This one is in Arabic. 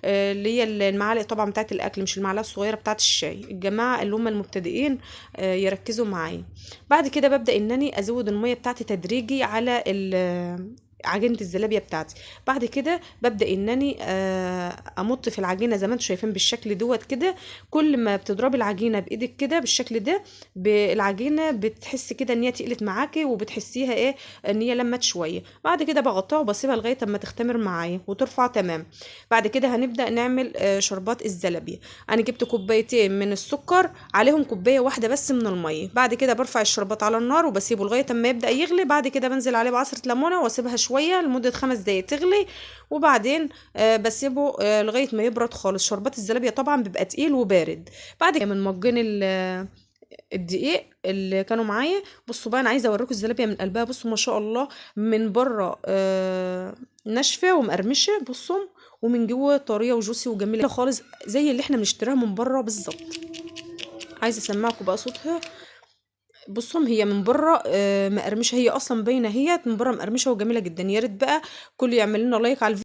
اللي هي المعالق طبعا بتاعت الاكل، مش المعلقه الصغيره بتاعت الشاي. الجماعه اللي هم المبتدئين يركزوا معايا. بعد كده ببدا انني ازود الميه بتاعتي تدريجي على عجينه الزلابيه بتاعتي. بعد كده ببدا انني امط في العجينه زي ما انتم شايفين بالشكل دوت كده. كل ما بتضربي العجينه بايدك كده بالشكل ده، العجينه بتحسي كده ان هي تقلت معاكي، وبتحسيها ايه، ان هي لمت شويه. بعد كده بغطيها وبسيبها لغايه اما تختمر معايا وترفع تمام. بعد كده هنبدا نعمل شربات الزلابيه. انا جبت كوبايتين من السكر، عليهم كوبايه واحده بس من الميه. بعد كده برفع الشربات على النار وبسيبه لغايه اما يبدا يغلي. بعد كده بنزل عليه بعصره ليمونه واسيبها شويه لمده 5 دقايق تغلي. وبعدين بسيبه لغايه ما يبرد خالص. شربات الزلابيه طبعا بيبقى تقيل وبارد. بعد كده من مجين الدقيق اللي كانوا معايا. بصوا بقى، انا عايزه اوريكم الزلابيه من قلبها. بصوا ما شاء الله، من بره ناشفه ومقرمشه، بصوا، ومن جوه طريه وجوسي وجميله خالص زي اللي احنا بنشتريها من بره بالظبط. عايزه اسمعكم بقى صوتها. بصوا هي من بره مقرمشه، هي اصلا باينه، هي من بره مقرمشه وجميله جدا. يا ريت بقى كل يعمل لنا لايك على الفيديو.